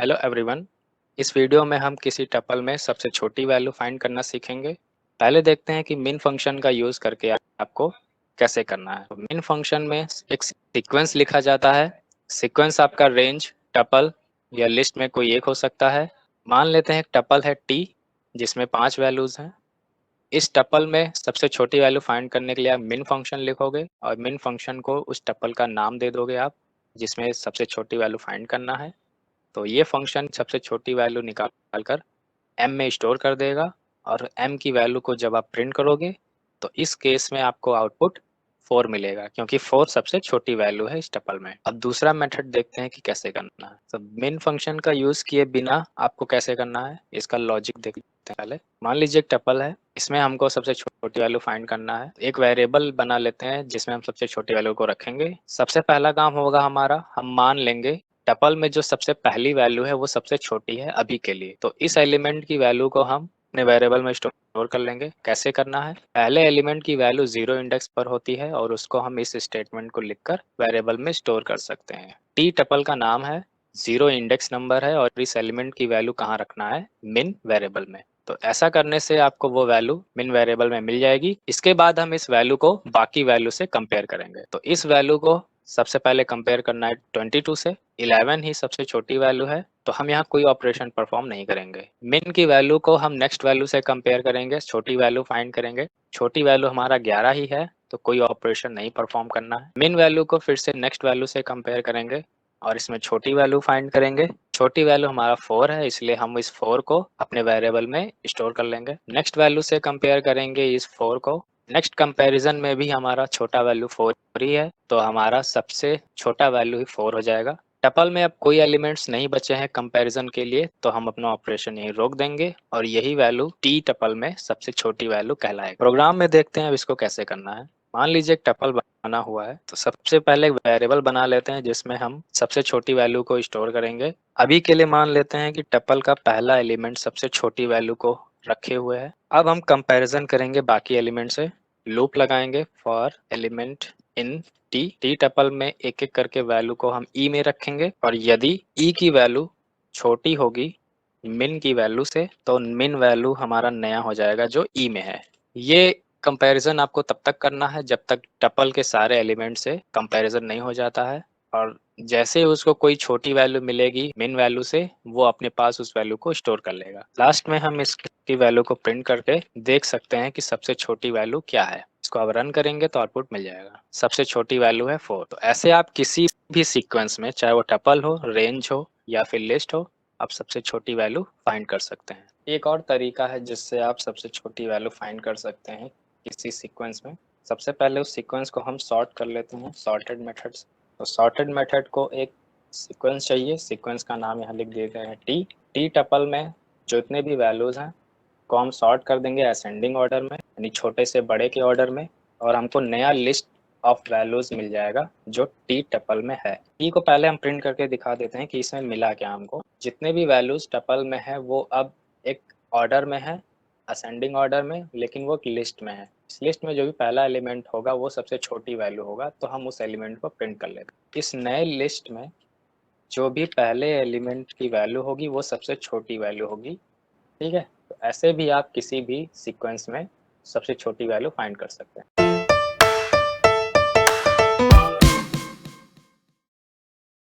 Hello everyone. इस video में हम किसी टपल में सबसे छोटी वैल्यू फाइंड करना सीखेंगे। पहले देखते हैं कि मिन फंक्शन का यूज़ करके आपको कैसे करना है। मिन फंक्शन में एक सीक्वेंस लिखा जाता है। सीक्वेंस आपका रेंज, टपल या लिस्ट में कोई एक हो सकता है। मान लेते हैं एक टपल है टी जिसमें 5 वैल्यूज़ हैं। इस टपल में सबसे छोटी वैल्यू फाइंड करने के लिए आप मिन फंक्शन लिखोगे और मिन फंक्शन को उस टपल का नाम दे दोगे आप, जिसमें सबसे छोटी वैल्यू फाइंड करना है। तो ये फंक्शन सबसे छोटी वैल्यू निकाल कर m में स्टोर कर देगा और m की वैल्यू को जब आप प्रिंट करोगे तो इस केस में आपको आउटपुट 4 मिलेगा, क्योंकि 4 सबसे छोटी वैल्यू है इस टपल में। अब दूसरा मेथड देखते हैं कि कैसे करना है। तो मेन फंक्शन का यूज किए बिना आपको कैसे करना है, इसका लॉजिक देखते हैं। पहले मान लीजिए एक टपल है, इसमें हमको सबसे छोटी वैल्यू फाइंड करना है। एक वेरिएबल बना लेते हैं जिसमें हम सबसे छोटी वैल्यू को रखेंगे। सबसे पहला काम होगा हमारा, हम मान लेंगे टपल में जो सबसे पहली वैल्यू है वो सबसे छोटी है अभी के लिए। तो इस एलिमेंट की वैल्यू को हम अपने वेरिएबल में स्टोर कर लेंगे। कैसे करना है, पहले एलिमेंट की वैल्यू 0 इंडेक्स पर होती है और उसको हम इस स्टेटमेंट को लिखकर वेरिएबल में स्टोर कर सकते हैं। टी टपल का नाम है, 0 इंडेक्स नंबर है और इस एलिमेंट की वैल्यू कहाँ रखना है, मिन वेरिएबल में। तो ऐसा करने से आपको वो वैल्यू मिन वेरिएबल में मिल जाएगी। इसके बाद हम इस वैल्यू को बाकी वैल्यू से कंपेयर करेंगे। तो इस वैल्यू को सबसे पहले कंपेयर करना है 22 से। 11 ही सबसे छोटी वैल्यू है, तो हम यहाँ कोई ऑपरेशन परफॉर्म नहीं करेंगे। मिन की वैल्यू को हम नेक्स्ट वैल्यू से कंपेयर करेंगे, छोटी वैल्यू फाइंड करेंगे। छोटी वैल्यू हमारा 11 ही है, तो कोई ऑपरेशन नहीं परफॉर्म करना है। मिन वैल्यू को फिर से नेक्स्ट वैल्यू से कंपेयर करेंगे और इसमें छोटी वैल्यू फाइंड करेंगे। छोटी वैल्यू हमारा 4 है, इसलिए हम इस 4 को अपने वेरिएबल में स्टोर कर लेंगे। नेक्स्ट वैल्यू से कंपेयर करेंगे इस 4 को। नेक्स्ट कंपैरिजन में भी हमारा छोटा वैल्यू 4 ही है, तो हमारा सबसे छोटा वैल्यू ही 4 हो जाएगा। टपल में अब कोई एलिमेंट्स नहीं बचे हैं कंपैरिजन के लिए, तो हम अपना ऑपरेशन यहीं रोक देंगे और यही वैल्यू टी टपल में सबसे छोटी वैल्यू कहलाएगी। प्रोग्राम में देखते हैं अब इसको कैसे करना है। मान लीजिए एक टपल बना हुआ है, तो सबसे पहले एक वेरिएबल बना लेते हैं जिसमें हम सबसे छोटी वैल्यू को स्टोर करेंगे। अभी के लिए मान लेते हैं कि टपल का पहला एलिमेंट सबसे छोटी वैल्यू को रखे हुए है। अब हम कंपैरिजन करेंगे बाकी एलिमेंट से। लूप लगाएंगे for element in T tuple में एक एक करके वैल्यू को हम ई में रखेंगे और यदि ई की वैल्यू छोटी होगी मिन की वैल्यू से, तो मिन वैल्यू हमारा नया हो जाएगा जो ई में है। ये कंपैरिजन आपको तब तक करना है जब तक टपल के सारे एलिमेंट से कंपैरिजन नहीं हो जाता है, और जैसे ही उसको कोई छोटी वैल्यू मिलेगी मिन वैल्यू से, वो अपने पास उस वैल्यू को स्टोर कर लेगा। लास्ट में हम इसकी वैल्यू को प्रिंट करके देख सकते हैं कि सबसे छोटी वैल्यू क्या है। इसको अब रन करेंगे तो आउटपुट मिल जाएगा, सबसे छोटी वैल्यू है 4। तो ऐसे आप किसी भी सीक्वेंस में, चाहे वो टपल हो, रेंज हो या फिर लिस्ट हो, आप सबसे छोटी वैल्यू फाइंड कर सकते हैं। एक और तरीका है जिससे आप सबसे छोटी वैल्यू फाइंड कर सकते हैं किसी सीक्वेंस में। सबसे पहले उस सीक्वेंस को हम सॉर्ट कर लेते हैं सॉर्टेड मेथड्स। तो सॉर्टेड मेथड को एक सीक्वेंस चाहिए, सीक्वेंस का नाम यहाँ लिख दिए गए हैं टी। टी टपल में जितने भी वैल्यूज हैं को हम सॉर्ट कर देंगे असेंडिंग ऑर्डर में, यानी छोटे से बड़े के ऑर्डर में, और हमको नया लिस्ट ऑफ वैल्यूज मिल जाएगा जो टी टपल में है। टी को पहले हम प्रिंट करके दिखा देते हैं कि इसमें मिला क्या हमको। जितने भी वैल्यूज टपल में है वो अब एक ऑर्डर में है, असेंडिंग ऑर्डर में, लेकिन वो एक लिस्ट में है। इस लिस्ट में जो भी पहला एलिमेंट होगा वो सबसे छोटी वैल्यू होगा, तो हम उस एलिमेंट को प्रिंट कर लेते हैं। इस नए लिस्ट में जो भी पहले एलिमेंट की वैल्यू होगी वो सबसे छोटी वैल्यू होगी। ठीक है, तो ऐसे भी आप किसी भी सीक्वेंस में सबसे छोटी वैल्यू फाइंड कर सकते हैं।